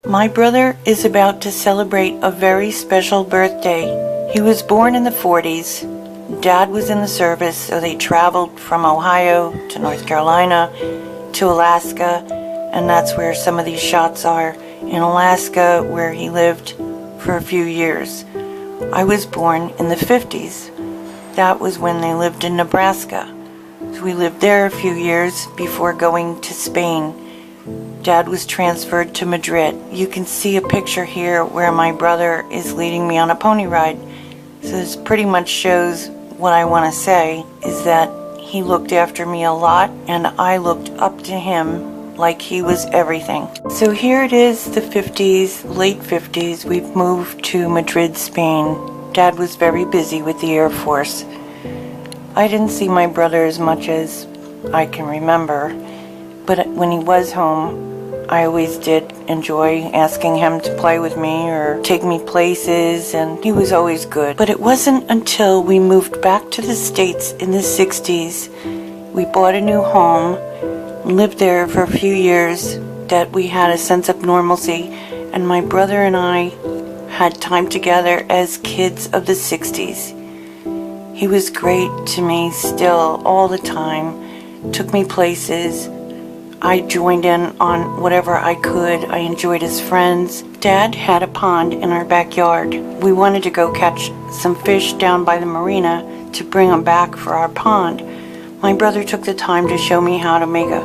My brother is about to celebrate a very special birthday. He was born in the 40s. Dad was in the service, so they traveled from Ohio to North Carolina to Alaska, and that's where some of these shots are, in Alaska, where he lived for a few years. I was born in the 50s. That was when they lived in Nebraska. So we lived there a few years before going to Spain. Dad was transferred to Madrid. You can see a picture here where my brother is leading me on a pony ride. So this pretty much shows what I want to say, is that he looked after me a lot and I looked up to him like he was everything. So here it is, the 50s, late 50s. We've moved to Madrid, Spain. Dad was very busy with the Air Force. I didn't see my brother as much as I can remember, but when he was home, I always did enjoy asking him to play with me or take me places, and he was always good. But it wasn't until we moved back to the States in the 60s, we bought a new home, lived there for a few years, that we had a sense of normalcy, and my brother and I had time together as kids of the 60s. He was great to me still, all the time, took me places. I joined in on whatever I could. I enjoyed his friends. Dad had a pond in our backyard. We wanted to go catch some fish down by the marina to bring them back for our pond. My brother took the time to show me how to make a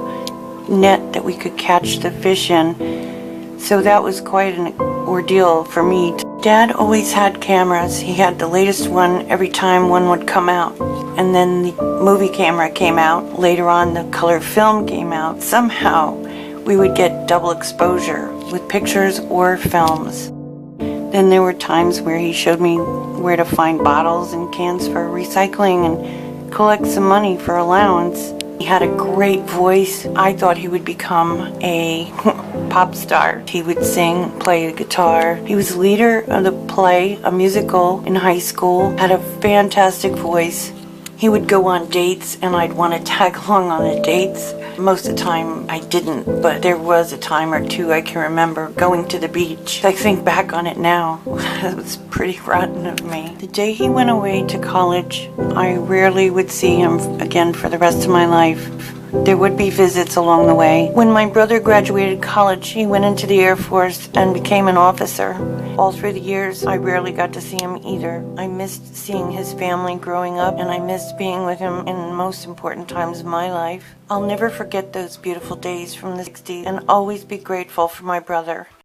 net that we could catch the fish in. So that was quite an ordeal for me. Dad always had cameras. He had the latest one every time one would come out. And then the movie camera came out. Later on, the color film came out. Somehow, we would get double exposure with pictures or films. Then there were times where he showed me where to find bottles and cans for recycling and collect some money for allowance. He had a great voice. I thought he would become a pop star. He would sing, play the guitar. He was the leader of the play, a musical in high school, had a fantastic voice. He would go on dates and I'd want to tag along on the dates. Most of the time I didn't, but there was a time or two I can remember going to the beach. I think back on it now. It was pretty rotten of me. The day he went away to college, I rarely would see him again for the rest of my life. There would be visits along the way. When my brother graduated college, he went into the Air Force and became an officer. All through the years, I rarely got to see him either. I missed seeing his family growing up, and I missed being with him in the most important times of my life. I'll never forget those beautiful days from the 60s and always be grateful for my brother.